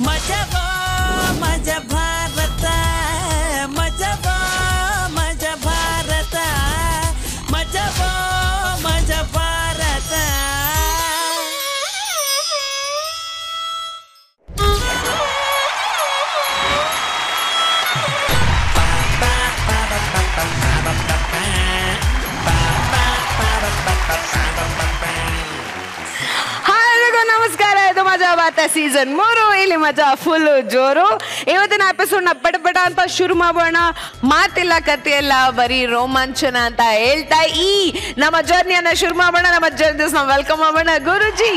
ಮಜಬೋ ಮಜ ಭಾರತ ಮಜಬೋ ಮಜ ಭಾರತ ಮಜಬೋ ಮಜ ಭಾರತ. ನಮಸ್ಕಾರ, ಇದು ಮಜಾ ಬಾತ ಸೀಸನ್ 3. ಇಲ್ಲಿ ಮಜಾ ಫುಲ್ ಜೋರು. ಇವತ್ತಿನ ಎಪಿಸೋಡ್ ನ ಪಟ ಅಂತ ಶುರು ಮಾಡೋಣ. ಮಾತಿಲ್ಲ ಕಥೆಯಲ್ಲ, ಬರೀ ರೋಮಾಂಚನ ಅಂತ ಹೇಳ್ತಾ ಈ ನಮ್ಮ ಜರ್ನಿಯನ್ನ ಶುರು ಮಾಡೋಣ. ನಮ್ಮ ಜರ್ನಿ ವೆಲ್ಕಮ್ ಮಾಡೋಣ. Guruji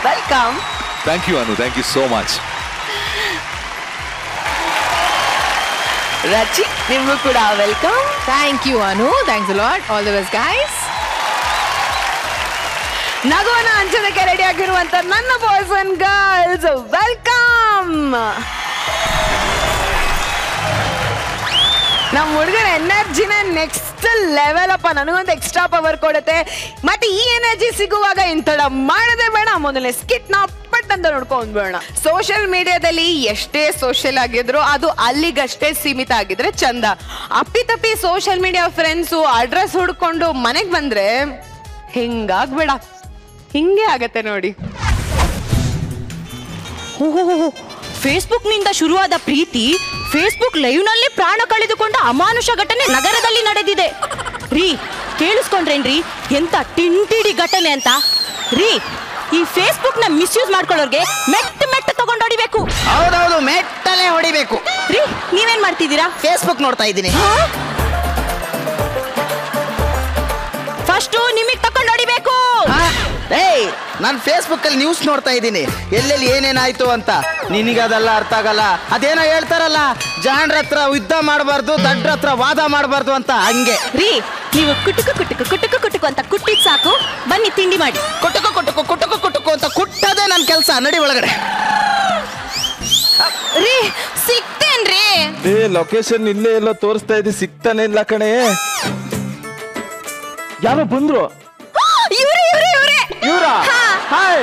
welcome. Thank you Anu, thank you so much. Rachi ನಿಮಗೂ ಕೂಡ welcome. Thank you Anu, thanks a lot. All the best guys. ನಗುವನ ಹಂಚೋದಕ್ಕೆ ರೆಡಿ ಆಗಿರುವಂತ ನನ್ನ ಬಾಯ್ಸ್ ಅಂಡ್ ಗರ್ಲ್ಸ್ ವೆಲ್ಕಮ್. ನಮ್ಮ ಹುಡುಗರ ಎನರ್ಜಿನ ನೆಕ್ಸ್ಟ್ ಲೆವೆಲ್ ಅಪ್ಪ. ನನಗೊಂದು ಎಕ್ಸ್ಟ್ರಾ ಪವರ್ ಕೊಡುತ್ತೆ. ಮತ್ತೆ ಈ ಎನರ್ಜಿ ಸಿಗುವಾಗ ಇಂಥಡ ಮಾಡದೆ ಬೇಡ. ಮೊದಲನೇ ಸ್ಕಿಟ್ ನ ಪಟ್ ಅಂತ ನೋಡ್ಕೊಂಡ್ ಬೇಡ. ಸೋಷಿಯಲ್ ಮೀಡಿಯಾದಲ್ಲಿ ಎಷ್ಟೇ ಸೋಷಿಯಲ್ ಆಗಿದ್ರು ಅದು ಅಲ್ಲಿಗಷ್ಟೇ ಸೀಮಿತ ಆಗಿದ್ರೆ ಚಂದ. ಅಪ್ಪಿತಪ್ಪಿ ಸೋಷಿಯಲ್ ಮೀಡಿಯಾ ಫ್ರೆಂಡ್ಸು ಅಡ್ರೆಸ್ ಹುಡ್ಕೊಂಡು ಮನೆಗ್ ಬಂದ್ರೆ ಹಿಂಗಾಗ್ಬೇಡ. ಹಿಂಗೆ ಆಗತ್ತೆ ನೋಡಿ. ಫೇಸ್ಬುಕ್ ನಿಂದ ಶುರುವಾದ ಪ್ರೀತಿ ಫೇಸ್ಬುಕ್ ಲೈವ್ ನಲ್ಲಿ ಪ್ರಾಣ ಕಳೆದುಕೊಂಡ ಅಮಾನುಷ ಘಟನೆ ನಗರದಲ್ಲಿ ನಡೆದಿದೆ. ರೀ ಕೇಳಿಸ್ಕೊಂಡ್ರೇನ್ರಿ ಎಂತ ಟಿಂಟಿಡಿ ಘಟನೆ ಅಂತ. ರೀ ಈ ಫೇಸ್ಬುಕ್ ನ ಮಿಸ್ಯೂಸ್ ಮಾಡ್ಕೊಳ್ಳೋರ್ಗೆ ಮೆಟ್ಟ ತಗೊಂಡು ಹೊಡಿಬೇಕು. ಹೌದೌದು, ಮೆಟ್ಟಲೆ ಹೊಡಿಬೇಕು. ರೀ ನೀವೇನ್ ಮಾಡ್ತಿದ್ದೀರಾ? ಫೇಸ್ಬುಕ್ ನೋಡ್ತಾ ಇದ್ದೀನಿ. ಫಸ್ಟ್ ನಿಮಗ್ ತಗೊಂಡು ಹೊಡಿಬೇಕು. ಏಯ್, ನಾನು ಫೇಸ್ಬುಕ್ ಅಲ್ಲಿ ನ್ಯೂಸ್ ನೋಡ್ತಾ ಇದ್ದೀನಿ, ಎಲ್ಲೆಲ್ಲಿ ಏನೇನಾಯ್ತು ಅಂತ. ನಿನಗದೆಲ್ಲ ಅರ್ಥ ಆಗಲ್ಲ. ಅದೇನೋ ಹೇಳ್ತಾರಲ್ಲ, ಜಾಣ್ರ ಹತ್ರ ಯುದ್ಧ ಮಾಡಬಾರ್ದು, ದಡ್ರ ಹತ್ರ ವಾದ ಮಾಡಬಾರ್ದು ಅಂತ. ಹಂಗೆ ರೀ ನೀವು ಕುಟುಕು ಅಂತ ಕುಟ್ಟಿದ್ ಸಾಕು. ಬನ್ನಿ ತಿಂಡಿ ಮಾಡಿ. ಕುಟುಕು ಅಂತ ಕುಟ್ಟದೇ ನನ್ನ ಕೆಲಸ. ನಡಿ ಒಳಗಡೆ. ರೀ ಸಿಕ್ತೇನ್ರಿ? ಲೊಕೇಶನ್ ಇಲ್ಲೇ ಎಲ್ಲೋ ತೋರಿಸ್ತಾ ಇದ್ದಿ, ಸಿಗ್ತಾನೆ ಇಲ್ಲ ಕಣೆ. ಯಾರೋ ಬಂದ್ರು. ಇವ್ರಾ? Hi,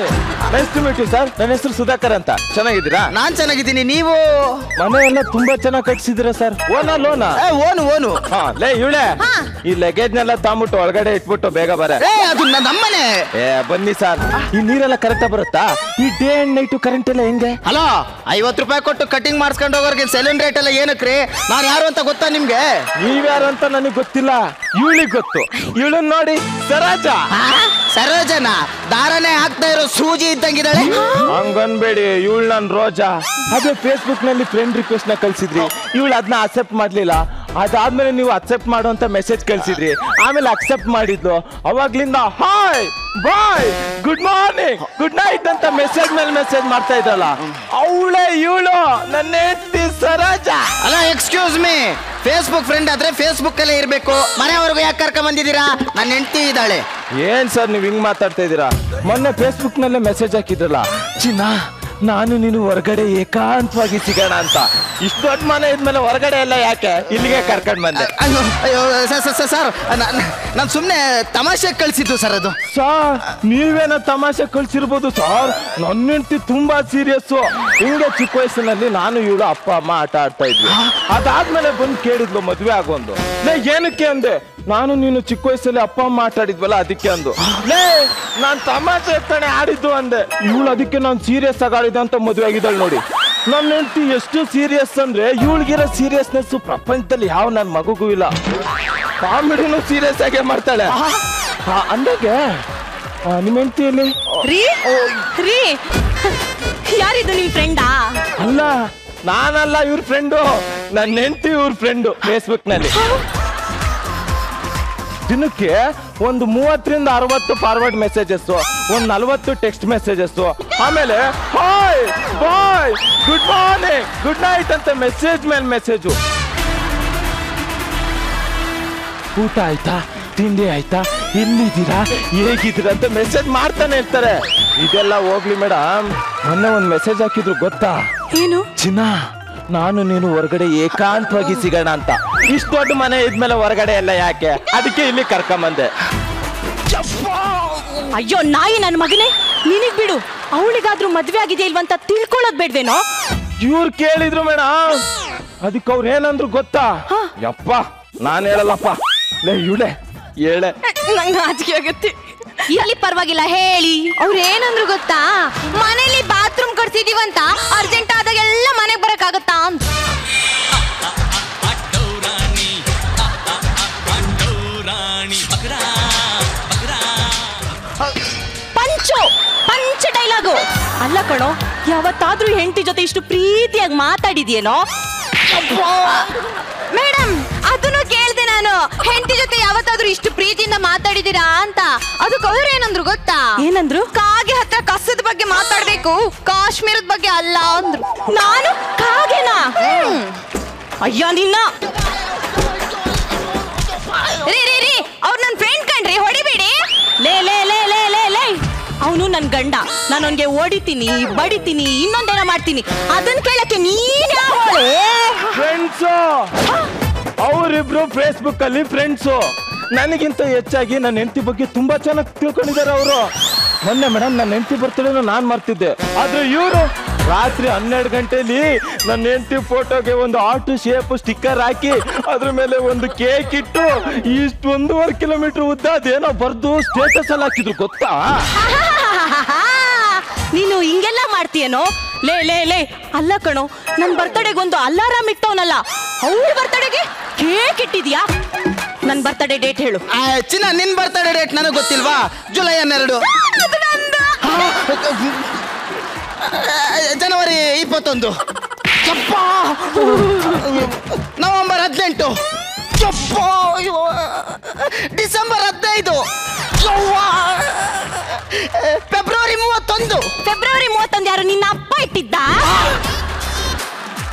nice to meet you sir. ನನ್ನ ಹೆಸರು ಸುಧಾಕರ್ ಅಂತ. ಚೆನ್ನಾಗಿದ್ದೀರಾ? ನಾನ್ ಚೆನ್ನಾಗಿದ್ದೀನಿ. ನೀವು? ಮನೆ ಎಲ್ಲ ತುಂಬಾ ಚೆನ್ನಾಗಿ ಕಟ್ಸಿದ್ದೀರಾ ಸರ್. ಓನಾ ಲೋನಾ? ಓನು. ಹಾ, ಲೇ ಇವಳೆ, ಈ ಲಗೇಜ್ ನೆಲ್ಲ ತಾಂಬಿಟ್ಟು ಒಳಗಡೆ ಇಟ್ಬಿಟ್ಟು ಬೇಗ ಬರ. ಅದು ನಮ್ಮನೆ. ಬನ್ನಿ ಸರ್. ಈ ನೀರೆಲ್ಲ ಕರೆಕ್ಟ್ ಬರುತ್ತಾ? ಈ ಡೇ ಅಂಡ್ ನೈಟ್ ಕರೆಂಟ್ ಎಲ್ಲ ಹೆಂಗೆ? ಹಲೋ, 50 ರೂಪಾಯಿ ಕೊಟ್ಟು ಕಟಿಂಗ್ ಮಾಡಿಸ್ಕೊಂಡು ಹೋಗೋರ್ಗೆ ಸೆಲೂನ್ ರೇಟ್ ಎಲ್ಲ ಏನಕ್ರಿ? ನಾನು ಯಾರು ಅಂತ ಗೊತ್ತಾ ನಿಮ್ಗೆ? ನೀವ್ಯಾರು ಅಂತ ನನಗೆ ಗೊತ್ತಿಲ್ಲ, ಇವಳಿಗೆ ಗೊತ್ತು. ಇವಳನ್ನ ನೋಡಿ, ಸರೋಜನ ದಾರನೇ ಹಾಕ್ತಾ ಇರೋ ಸೂಜಿ ಇದ್ದಂಗಿದ್ದಾಳೆ. ಹಂಗನ್ಬೇಡಿ, ಇವಳು ನನ್ ರೋಜಾ. ಅದೇ ಫೇಸ್ಬುಕ್ ನಲ್ಲಿ ಫ್ರೆಂಡ್ ರಿಕ್ವೆಸ್ಟ್ ನ ಕಳ್ಸಿದ್ರಿ, ಇವಳು ಅದನ್ನ ಅಕ್ಸೆಪ್ಟ್ ಮಾಡ್ಲಿಲ್ಲ. ಅದಾದ್ಮೇಲೆ ನೀವು ಅಕ್ಸೆಪ್ಟ್ ಮಾಡುವಂತ ಮೆಸೇಜ್ ಕಳ್ಸಿದ್ರಿ, ಆಮೇಲೆ ಅಕ್ಸೆಪ್ಟ್ ಮಾಡಿದ್ಲು. ಅವಾಗ್ಲಿಂದ hi bye good morning good night ಅಂತ ಮೆಸೇಜ್ ಮೇಲೆ ಮೆಸೇಜ್ ಮಾಡ್ತಾ ಇದ್ದಲ್ಲ, ಅವಳೇ ಇವಳು ನನ್ನ ಹೆಂಡತಿ ಸರೋಜಾ. ಅಲ್ಲ, ಎಕ್ಸ್ಕ್ಯೂಸ್ ಮೀ, ಫೇಸ್ಬುಕ್ ಫ್ರೆಂಡ್ ಆದ್ರೆ ಫೇಸ್ಬುಕ್ ಅಲ್ಲೇ ಇರ್ಬೇಕು. ಮನೆವರೆಗೂ ಯಾಕೆ ಕರ್ಕೊಂಡ್ ಬಂದಿದ್ದೀರಾ? ನನ್ನ ಹೆಂಡತಿ ಇದ್ದಾಳೆ. ಏನ್ ಸರ್ ನೀವ್ ಹಿಂಗ್ ಮಾತಾಡ್ತಾ ಇದ್ದೀರಾ? ಮೊನ್ನೆ ಫೇಸ್ಬುಕ್ ನಲ್ಲೇ ಮೆಸೇಜ್ ಹಾಕಿದ್ರಲ್ಲ, ಚಿನ್ನ ನಾನು ನೀನು ಹೊರಗಡೆ ಏಕಾಂತವಾಗಿ ಸಿಗೋಣ ಅಂತ. ಇಷ್ಟು ದೊಡ್ಡ ಮನೆ ಇದ್ಮೇಲೆ ಹೊರಗಡೆ ಎಲ್ಲ ಯಾಕೆ, ಇಲ್ಲಿಗೆ ಕರ್ಕೊಂಡ್ ಬಂದೆ. ಅಯ್ಯೋ ಸರ್, ನಾನು ಸುಮ್ಮನೆ ತಮಾಷೆ ಕಳ್ಸಿದ್ದು ಸರ್. ಅದು ಸರ್ ನೀವೇನೋ ತಮಾಷೆ ಕಳ್ಸಿರ್ಬೋದು ಸರ್, ನನ್ನ ಹೆಂಡತಿ ತುಂಬಾ ಸೀರಿಯಸ್. ಹಿಂಗೆ ಚಿಕ್ಕ ವಯಸ್ಸಿನಲ್ಲಿ ನಾನು ಇವಳು ಅಪ್ಪ ಅಮ್ಮ ಆಟ ಆಡ್ತಾ ಇದ್ವಿ. ಅದಾದ್ಮೇಲೆ ಬಂದು ಕೇಳಿದ್ಲು ಮದ್ವೆ ಆಗೋಂದು. ಏನಕ್ಕೆ ಅಂದೆ, ನಾನು ನೀನು ಚಿಕ್ಕ ವಯಸ್ಸಲ್ಲಿ ಅಪ್ಪ ಅಮ್ಮ ಆಟಾಡಿದ್ವಲ್ಲ ಅದಕ್ಕೆ ಅಂದು. ನಾನ್ ತಮಾಷೆ ತಾನೆ ಆಡಿದ್ದು ಅಂದೆ. ಇವಳು ಅದಕ್ಕೆ ನಾನು ಸೀರಿಯಸ್ ಆಗಿ ಆಡಿದೆ ಅಂತ ಮದುವೆ ಆಗಿದ್ದಾಳೆ ನೋಡಿ. ನನ್ನ ಹೆಂಡತಿ ಎಷ್ಟು ಸೀರಿಯಸ್ ಅಂದ್ರೆ, ಇವಳಿಗಿರೋ ಸೀರಿಯಸ್ನೆಸ್ ಪ್ರಪಂಚದಲ್ಲಿ ಯಾವ ನನ್ನ ಮಗುಗೂ ಇಲ್ಲ. ಕಾಮಿಡಿನೂ ಸೀರಿಯಸ್ ಆಗೇ ಮಾಡ್ತಾಳೆ. ಅಂದಾಗೆ ನಿಮ್ಮ ಹೆಂಡತಿಯಲ್ಲಿ ರೀ ಯಾರಿದು ನಿಮ್ ಫ್ರೆಂಡಾ? ಅಲ್ಲ, ನಾನಲ್ಲ ಇವ್ರ ಫ್ರೆಂಡು, ನನ್ನ ಹೆಂಡತಿ ಇವ್ರ ಫ್ರೆಂಡು. ಫೇಸ್ಬುಕ್ ನಲ್ಲಿ ದಿನಕ್ಕೆ ಒಂದು 30 ರಿಂದ 60 ಫಾರ್ವರ್ಡ್ ಮೆಸೇಜಸ್, ಒಂದು 40 ಟೆಕ್ಸ್ಟ್ ಮೆಸೇಜಸ್, ಆಮೇಲೆ hi bye good morning good night ಅಂತ ಮೆಸೇಜ್ ಮೇಲೆ ಮೆಸೇಜು. ಊಟ ಆಯ್ತಾ, ತಿಂಡಿ ಆಯ್ತಾ, ಎಲ್ಲಿದ್ದೀರಾ, ಹೇಗಿದ್ದೀರಾ ಅಂತ ಮೆಸೇಜ್ ಮಾಡ್ತಾನೆ ಇರ್ತಾರೆ. ಇದೆಲ್ಲ ಹೋಗ್ಲಿ ಮೇಡಮ್, ಮೊನ್ನೆ ಒಂದು ಮೆಸೇಜ್ ಹಾಕಿದ್ರು ಗೊತ್ತಾ? ಏನು? ಚಿನ್ನ ನಾನು ನೀನು ಹೊರಗಡೆ ಏಕಾಂತವಾಗಿ ಸಿಗೋಣ ಅಂತ. ಇಷ್ಟು ದೊಡ್ಡ ಮನೆ ಇದ್ಮೇಲೆ ಹೊರಗಡೆ ಎಲ್ಲ ಯಾಕೆ, ಅದಕ್ಕೆ ಇಲ್ಲಿ ಕರ್ಕೊಂಬಂದೆ. ಅಯ್ಯೋ ನಾಯಿ ನನ್ನ ಮಗನೇ, ನಿನಗ್ ಬಿಡು. ಅವಳಿಗಾದ್ರೂ ಮದ್ವೆ ಆಗಿದೆ ಇಲ್ವಂತ ತಿಳ್ಕೊಳ್ಳೋದ್ ಬೇಡ್ವೇನೋ? ಇವ್ರು ಕೇಳಿದ್ರು ಮೇಡಮ್, ಅದಕ್ಕೆ ಅವ್ರು ಏನಂದ್ರು ಗೊತ್ತಾ? ಯಪ್ಪ ನಾನ್ ಹೇಳಲ್ಲಪ್ಪ, ಲೇ ಇವಳೆ ಹೇಳೆ. ನಂಗೆ ನಾಚಿಕೆ ಆಗುತ್ತೆ. ಇಲ್ಲಿ ಪರವಾಗಿಲ್ಲ ಹೇಳಿ. ಅವ್ರು ಏನಂದ್ರು ಗೊತ್ತಾ, ಮನೇಲಿ ಬಾತ್ರೂಮ್ ಕಟ್ಸಿದೀವಂತ ಅರ್ಜೆಂಟ್ ಆದಾಗೆಲ್ಲ ಮನೆಗೆ ಬರಕ್ಕಾಗತ್ತಾ ಅಂತ. ಪಂಚ ಡೈಲಾಗು ಅಲ್ಲ ಕಣೋ. ಯಾವತ್ತಾದ್ರೂ ಹೆಂಡತಿ ಜೊತೆ ಇಷ್ಟು ಪ್ರೀತಿಯಾಗಿ ಮಾತಾಡಿದ್ಯೇನೋ? ಮೇಡಮ್ ಅದನ್ನು ಕೇಳ್ದೆ ನಾನು, ಹೆಂಡತಿ ಜೊತೆ ಯಾವತ್ತಾದ್ರೂ ಇಷ್ಟು ಪ್ರೀತಿಯಿಂದ ಮಾತಾಡಿದೀರಾ ಅಂತ. ಅದಕ್ಕೆ ಅವ್ರು ಏನಂದ್ರು ಗೊತ್ತಾ? ಏನಂದ್ರು? ಕಾಗೆ ಹತ್ರ ಕಸದ ಬಗ್ಗೆ ಮಾತಾಡ್ಬೇಕು, ಕಾಶ್ಮೀರದ ಬಗ್ಗೆ ಅಲ್ಲ ಅಂದ್ರು. ನಾನು ಕಾಗೆನಾ? ಅಯ್ಯ ನಿನ್ನ. ರೀ ಅವ್ರು ನನ್ನ ಫ್ರೆಂಡ್ ಕಣ್ರಿ, ಹೊಡಿಬೇಡಿ. ಲೇ ಲೇ ಲೇ ಲೇ ಲೇ ಲೇ ಅವನು ನನ್ ಗಂಡ. ನಾನು ಅವನ್ಗೆ ಹೊಡಿತೀನಿ, ಬಡಿತೀನಿ, ಇನ್ನೊಂದೇನೋ ಮಾಡ್ತೀನಿ. ಅದನ್ನ ಕೇಳಕ್ಕೆ ನೀನ್ ಯಾವಳೆ? ಫ್ರೆಂಡ್ಸು, ಅವರಿಬ್ರು ಫೇಸ್ಬುಕ್ ಅಲ್ಲಿ ಫ್ರೆಂಡ್ಸು. ನನಗಿಂತ ಹೆಚ್ಚಾಗಿ ನನ್ನ ಹೆಂಡತಿ ಬಗ್ಗೆ ತುಂಬಾ ಚೆನ್ನಾಗಿ ತಿಳ್ಕೊಂಡಿದ್ದಾರೆ ಅವರು. ಮೊನ್ನೆ ಮೇಡಮ್ ನನ್ನ ಹೆಂಡತಿ ಬರ್ತಡೇನು ನಾನ್ ಮರ್ತಿದ್ದೆ, ಆದ್ರೆ ಇವರು ರಾತ್ರಿ 12 ಗಂಟೆಲಿ ನನ್ನ ಹೆಂಡತಿ ಫೋಟೋಗೆ ಒಂದು ಆಟೋ ಶೇಪ್ ಸ್ಟಿಕ್ಕರ್ ಹಾಕಿ ಅದ್ರ ಮೇಲೆ ಒಂದು ಕೇಕ್ ಇಟ್ಟು ಇಷ್ಟು 1.5 ಕಿಲೋಮೀಟರ್ ಉದ್ದ ಅದೇನೋ ಬರ್ದು ಸ್ಟೇಟಸ್ ಅಲ್ಲಿ ಹಾಕಿದ್ರು ಗೊತ್ತಾ? ನೀನು ಹಿಂಗೆಲ್ಲ ಮಾಡ್ತೀಯೇನೋ? ಲೇ ಲೇ ಲೇ ಅಲ್ಲ ಕಣೋ, ನನ್ ಬರ್ತಡೆಗೆ ಒಂದು ಅಲಾರಾಮ್ ಇಟ್ಟವನಲ್ಲ, ಅವ್ರ ಬರ್ತಡೆಗೆ ಕೇಕ್ ಇಟ್ಟಿದ್ಯಾ? ನನ್ ಬರ್ತಡೆ ಡೇಟ್ ಹೇಳು. ಚಿನ್ನ, ನಿನ್ ಬರ್ತಡೇ ಡೇಟ್ ನನಗೆ ಗೊತ್ತಿಲ್ವಾ? ಜುಲೈ 12, ಜನವರಿ 21, ನವೆಂಬರ್ 18, ಡಿಸೆಂಬರ್ 15, ಫೆಬ್ರವರಿ 31. ಫೆಬ್ರವರಿ 31 ಯಾರು ನಿನ್ನ ಅಪ್ಪ ಇಟ್ಟಿದ್ದ?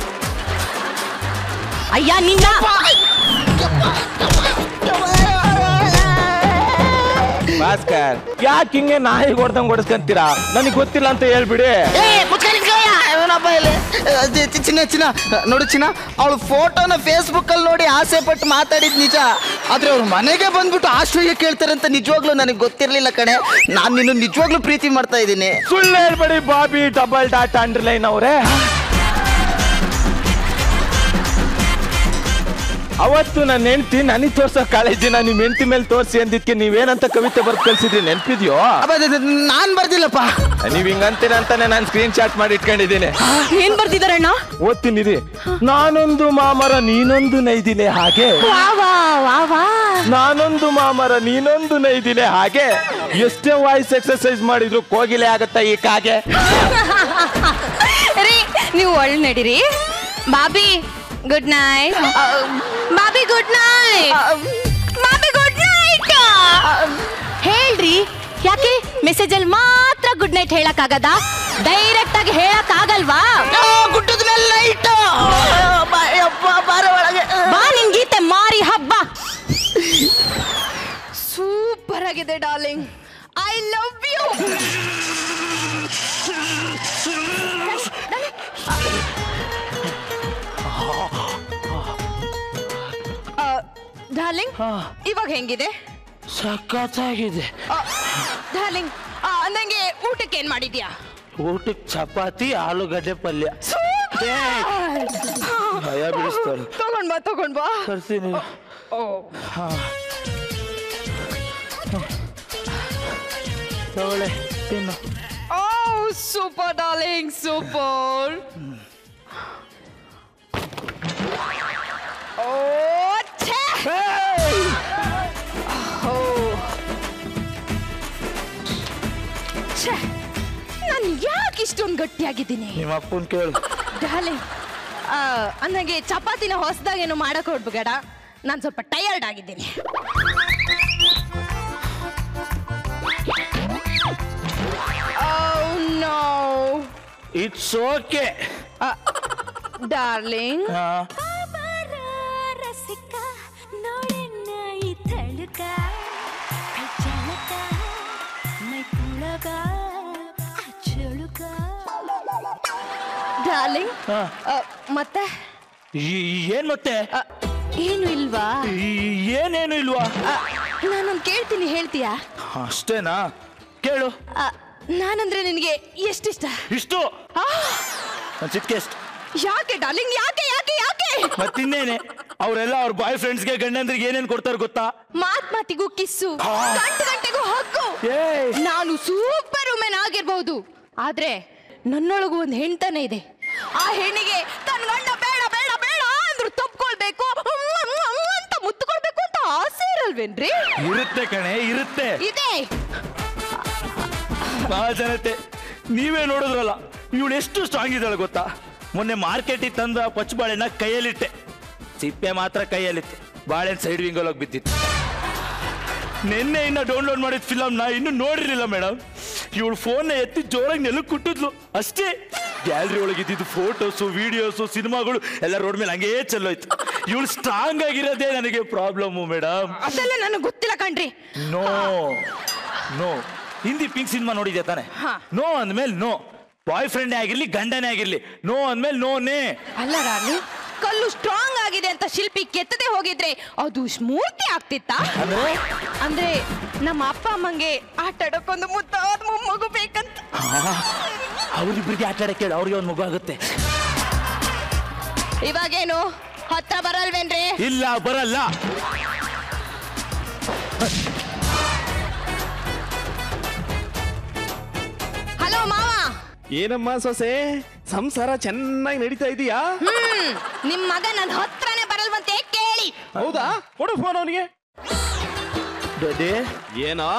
ಅಯ್ಯ ನಿನ್ನ. ಭಾಸ್ಕರ್, ಯಾಕೆ ಹಿಂಗೆ ನಾಯಿ ಹೊಡ್ದಂಗ್ ಹೊಡ್ಸ್ಕೊಂತೀರಾ? ನನಗೆ ಗೊತ್ತಿಲ್ಲ ಅಂತ ಹೇಳ್ಬಿಡಿ. ಚಿನ್ನ ನೋಡು ಚಿನ್ನ, ಅವಳು ಫೋಟೋನ ಫೇಸ್ಬುಕ್ ಅಲ್ಲಿ ನೋಡಿ ಆಸೆ ಪಟ್ಟು ಮಾತಾಡಿದ್ ನಿಜ, ಆದ್ರೆ ಅವ್ರ ಮನೆಗೆ ಬಂದ್ಬಿಟ್ಟು ಆಶ್ರಯ ಕೇಳ್ತಾರೆ ಅಂತ ನಿಜವಾಗ್ಲೂ ನನಗೆ ಗೊತ್ತಿರ್ಲಿಲ್ಲ ಕಣೆ. ನಾನು ನಿನ್ನ ನಿಜವಾಗ್ಲೂ ಪ್ರೀತಿ ಮಾಡ್ತಾ ಇದ್ದೀನಿ. ಸುಳ್ಳು ಹೇಳ್ಬೇಡಿ ಬಾಬಿ $_ಅಂಡರ್ಲೈನ್ ಅವರೇ. ಅವತ್ತು ನನ್ನ ಹೆಂಡತಿ ನನಗೆ ತೋರ್ಸೋ ಕಾಳಜಿನ ನಿಮ್ ಹೆಂಡತಿ ಮೇಲೆ ತೋರಿಸಿ ಅಂದಿದ್ಕೆ ನೀವೇನಂತ ಕವಿತೆ ಬರ್ದು ಕಳ್ಸಿದ್ರಿ ನೆನ್ಪಿದ್ಯೋ? ನಾನ್ ಬರ್ದಿಲ್ಲಪ್ಪ. ನೀವ್ ಹಿಂಗಂತೀರ ಅಂತಾನೆ ನಾನು ಸ್ಕ್ರೀನ್ ಶಾಟ್ ಮಾಡಿ ಇಟ್ಕೊಂಡಿದ್ದೀನಿ. ಏನ್ ಬರ್ದಿದಾರಣ್ಣ? ಓದ್ತೀನಿ ರೀ. ನಾನೊಂದು ಮಾಮರ ನೀನೊಂದು ನೈದಿಲೆ ಹಾಗೆ, ನಾನೊಂದು ಮಾಮರ ನೀನೊಂದು ನೈದಿಲೆ ಹಾಗೆ, ಎಷ್ಟೇ ವಾಯ್ಸ್ ಎಕ್ಸರ್ಸೈಸ್ ಮಾಡಿದ್ರು ಕೋಗಿಲೆ ಆಗತ್ತ ಈ ಕಾಗೆ. ರೀ ನೀವು ಒಳ್ಳೆ ನಡೀರಿ. Bobby good night. Bobby good night. Bobby good night. ಹೇಳ್ರಿ, ಯಾಕೆ ಮೆಸೇಜ್ ಅಲ್ಲಿ ಮಾತ್ರ ಗುಡ್ ನೈಟ್ ಹೇಳಕ್ ಆಗದ? ಡೈರೆಕ್ಟ್ ಆಗಿ ಹೇಳಕ್ ಆಗಲ್ವಾ? ಗುಡ್ಡದ ಮೇಲೆ ಲೈಟ್. ಬಾರ ಒಳಗೆ ಬಾ ನಿನ್ ಗೀತೆ ಮಾರಿ ಹಬ್ಬ. ಸೂಪರ್ ಆಗಿದೆ darling, I love you. Darling ಇವಾಗ ಹೆಂಗಿದೆ? ಸಖತ್ತಾಗಿದೆ ಡಾರ್ಲಿಂಗ್. ನಂಗೆ ಊಟಕ್ಕೆ ಏನ್ ಮಾಡಿದ್ಯಾ? ಊಟಕ್ಕೆ ಚಪಾತಿ ಆಲೂಗಡ್ಡೆ ಪಲ್ಯ. ಭಯ ಬಿಡಿಸ್ತಾರೆ. ತಗೊಂಡ್ ಬಾ ತರ್ತೀನಿ. ತಗೊಳ್ಳೆ ತಿನ್ನು. ಓ ಸೂಪರ್ ಡಾರ್ಲಿಂಗ್, ಸೂಪರ್. ಓ ಛೇ, ನಾನು ಯಾಕೆ ಇಷ್ಟೊಂದು ಗಟ್ಟಿಯಾಗಿದ್ದೀನಿ? ನಿಮ್ಮ ಅಪ್ಪನ್ ಕೇಳು. ಡಾರ್ಲಿಂಗ್, ನನಗೆ ಚಪಾತಿನ ಹೊಸದಾಗೇನು ಮಾಡಕ್ ಹೊಡ್ಬೇಡ, ನಾನು ಸ್ವಲ್ಪ ಟಯರ್ಡ್ ಆಗಿದ್ದೀನಿ. It's okay darling. ಡಾರ್ಲಿಂಗ್, ಮತ್ತೆ ಏನ್ ಮತ್ತೆ? ಏನು ಇಲ್ವಾ? ಏನೇನು ಇಲ್ವಾ? ನಾನೊಂದು ಕೇಳ್ತೀನಿ, ಹೇಳ್ತೀಯಾ? ಅಷ್ಟೇನಾ? ಕೇಳು. ನಾನಂದ್ರೆ ನಿನಗೆ ಎಷ್ಟಿಷ್ಟ? ಇಷ್ಟು ನನ್ನ ಚಿಕ್ಕ ಎಷ್ಟು. ಯಾಕೆ ಡಾರ್ಲಿಂಗ್, ಯಾಕೆ ಯಾಕೆ ಯಾಕೆ? ಮತ್ತಿನ್ನೇನೆ, ಅವರೆಲ್ಲ ಅವ್ರ ಬಾಯ್ ಫ್ರೆಂಡ್ಸ್ಗೆ ಗಂಡಂದ್ರಿಗೆ ಏನೇನ್ ಕೊಡ್ತಾರೆ ಗೊತ್ತಾ? ಮಾತಿಗೂ ಕಿಸ್ಸು, ಗಂಟೆಗೂ ಹಗ್ಗು. ನಾನು ಸೂಪರ್ ವುಮೆನ್ ಆಗಿರ್ಬಹುದು, ಆದ್ರೆ ನನ್ನೊಳಗೂ ಒಂದು ಹೆಣ್ತನ ಇದೆ. ಆ ಹೆಣ್ಣಿಗೆ ತನ್ನ ಗಂಡ ಬೇಡ ಬೇಡ ಬೇಡ ಅಂದ್ರು ತಪ್ಕೊಳ್ಬೇಕು ಅಂತ ಮುತ್ತುಕೊಳ್ಬೇಕು ಅಂತ ಆಸೆ ಇರಲ್ವೇನ್ರಿ? ಇರುತ್ತೆ ಕಣೆ, ಇರುತ್ತೆ. ಇದೆ. ಜನತೆ ನೀವೇ ನೋಡಿದ್ರಲ್ಲ, ಇವಳು ಎಷ್ಟು ಸ್ಟ್ರಾಂಗ್ ಇದ್ದಾಳೆ ಗೊತ್ತಾ? ಮೊನ್ನೆ ಮಾರ್ಕೆಟಿಗೆ ತಂದ ಪಚ್ಚ ಬಾಳೆನ ಕೈಯಲ್ಲಿಟ್ಟೆ, ಸಿಪ್ಪೆ ಮಾತ್ರ ಕೈಯಲ್ಲಿತ್ತು, ಬಾಳೆನ್ ಸೈಡ್ ವಿಂಗಲ್ ಹೋಗಿ ಬಿದ್ದಿತ್ತು. ನಿನ್ನೆ ಇನ್ನ ಡೌನ್ಲೋಡ್ ಮಾಡಿದ ಫಿಲಮ್ನ ಇನ್ನು ನೋಡಿರ್ಲಿಲ್ಲ ಮೇಡಮ್. ಇವಳು ಫೋನ್ನ ಎತ್ತಿ ಜೋರಾಗಿ ನೆಲಕ್ಕೆ ಕುಟ್ಟಿದ್ಲು ಅಷ್ಟೇ. ಗ್ಯಾಲರಿ ಒಳಗಿದ್ದು ಫೋಟೋಸು, ವಿಡಿಯೋಸು, ಸಿನಿಮಾಗಳು ಎಲ್ಲ ರೋಡ್ ಮೇಲೆ ಹಂಗೇ ಚೆಲ್ಲೋಯ್ತು. ಇವಳು ಸ್ಟ್ರಾಂಗ್ ಆಗಿರೋದೇ ನನಗೆ ಪ್ರಾಬ್ಲಮ್ ಮೇಡಮ್. ಅದೆಲ್ಲ ನನಗೆ ಗೊತ್ತಿಲ್ಲ ಕಣ್ರಿ. No no, Hindi Pink cinema ನೋಡಿದ್ಯಾ ತಾನೆ? ನೋ ಅಂದ್ಮೇಲೆ ನೋ, ಬಾಯ್ ಫ್ರೆಂಡೇ ಆಗಿರ್ಲಿ ಗಂಡನೇ ಆಗಿರ್ಲಿ, ನೋ ಅಂದ್ಮೇಲೆ ನೋನೇ. ಅಲ್ಲ ರಾಣಿ, ಕಲ್ಲು ಸ್ಟ್ರಾಂಗ್ ಆಗಿದೆ ಅಂತ ಶಿಲ್ಪಿ ಕೆತ್ತದೆ ಹೋಗಿದ್ರೆ ಅದು ಸ್ಮೂರ್ತಿ ಆಗ್ತಿತ್ತಾ? ಅಂದ್ರೆ ನಮ್ಮ ಅಪ್ಪ ಅಮ್ಮಂಗೆ ಆಟ ಆಡಕ್ಕೊಂದು ಮುದ್ದಾದ ಮಗು ಬೇಕಂತ. ಅವ್ರಿಬ್ರಿಗೆ ಆಟ ಆಡಕ್ಕೆ ಹೇಳಿ, ಅವ್ರಿಗೆ ಒಂದು ಮಗು ಆಗುತ್ತೆ. ಇವಾಗೇನು ಹತ್ರ ಬರಲ್ವೇನ್ರಿ? ಇಲ್ಲ, ಬರಲ್ಲ. ಹಲೋ ಮಾವ. ಏನಮ್ಮ ಸೊಸೆ, ಸಂಸಾರ ಚೆನ್ನಾಗಿ ನಡೀತಾ ಇದೀಯಾ? ನಿಮ್ ಮಗ ನನ್ನ ಹತ್ರನೇ ಬರಲ್ವಂತೆ, ಕೇಳಿ. ಹೌದಾ? ಕೊಡು ಫೋನ್ ಅವನಿಗೆ. ಡ್ಯಾಡಿ, ಏನೋ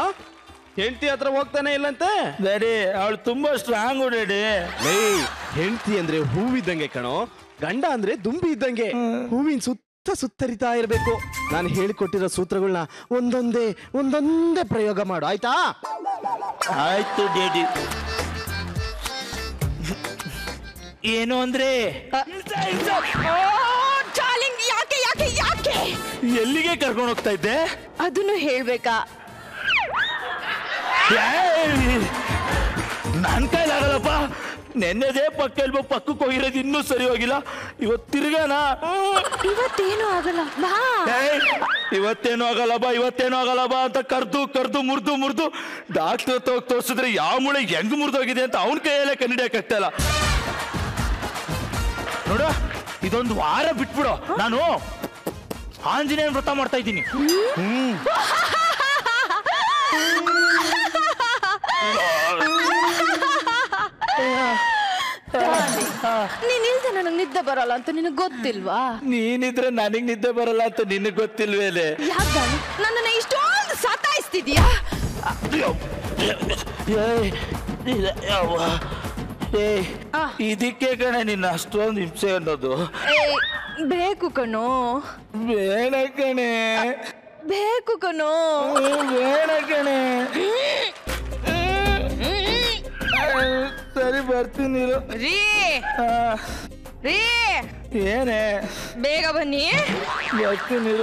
ಹೆಂಡತಿ ಹತ್ರ ಹೋಗ್ತಾನೆ ಇಲ್ಲಂತೆ? ಡ್ಯಾಡಿ ಅವಳು ತುಂಬಾ ಸ್ಟ್ರಾಂಗ್ ಡ್ಯಾಡಿ. ಹೆಂಡತಿ ಅಂದ್ರೆ ಹೂವಿದ್ದಂಗೆ ಕಣೋ, ಗಂಡ ಅಂದ್ರೆ ದುಂಬಿ ಇದ್ದಂಗೆ. ಹೂವಿನ ಸುತ್ತ ಸುತ್ತರಿತಾ ಇರಬೇಕು. ನಾನು ಹೇಳಿಕೊಟ್ಟಿರೋ ಸೂತ್ರಗಳನ್ನ ಒಂದೊಂದೇ ಪ್ರಯೋಗ ಮಾಡು, ಆಯ್ತಾ? ಆಯ್ತು ಡ್ಯಾಡಿ. ಏನು ಅಂದ್ರೆ ಡಾರ್ಲಿಂಗ್, ಯಾಕೆ ಯಾಕೆ ಯಾಕೆ? ಎಲ್ಲಿಗೆ ಕರ್ಕೊಂಡು ಹೋಗ್ತಾ ಇದ್ದೆ? ಅದನ್ನು ಹೇಳ್ಬೇಕಾ? ನನ್ ಕೈಲಾಗಲ್ಲಪ್ಪ. ನೆನ್ನೆದೇ ಪಕ್ಕಕ್ಕೆ ಹೋಗಿರೋದು ಇನ್ನೂ ಸರಿ ಹೋಗಿಲ್ಲ. ಇವತ್ತು ತಿರ್ಗಾನ. ಇವತ್ತೇನು ಆಗಲ್ಲ ಬಾ. ಇವತ್ತೇನು ಆಗಲ್ಲ ಬಾ ಅಂತ ಕರ್ದು ಮುರಿದು ಡಾಕ್ಟರ್ ಹತ್ರ ಹೋಗಿ ತೋರಿಸಿದ್ರೆ ಯಾವ ಮೂಳೆ ಹೆಂಗ್ ಮುರಿದೋಗಿದೆ ಅಂತ ಅವನ ಕೈಯಲ್ಲೇ ಕಂಡಿಡಿಯಕ್ಕಾಗ್ತಾ ಇಲ್ಲ. ನೋಡ, ಇದೊಂದು ವಾರ ಬಿಟ್ಬಿಡು, ನಾನು ಆಂಜನೇಯನ ವ್ರತ ಮಾಡ್ತಾ ಇದ್ದೀನಿ. ನೀನ್ ಇಲ್ದೆ ನನಗ್ ನಿದ್ದೆ ಬರಲ್ಲ ಅಂತ ನಿನಗ್ ಗೊತ್ತಿಲ್ವಾ? ನೀನಿದ್ರೆ ನನಗ್ ನಿದ್ದೆ ಬರಲ್ಲ ಅಂತ ನಿನಗ್ ಗೊತ್ತಿಲ್ವೇಲೆ? ಯಾಕೆ ನನ್ನನ್ನ ಇಷ್ಟೊಂದು ಸತಾಯಿಸ್ತಿದ್ಯಾ? ಇದಕ್ಕೆ ಕಣೆ ನಿನ್ನ ಅಷ್ಟೊಂದು ಹಿಂಸೆ ಅನ್ನೋದು. ಬೇಕು ಕಣೋ. ಬೇಡ ಕಣೆ, ಬೇಕು ಕಣೋ. ಬೇಡ ಕಣೆ. ಸರಿ ಬರ್ತೀನಿ. ರೀ ರೀ, ಏನೇ? ಬೇಗ ಬನ್ನಿ. ಬರ್ತೀನಿ.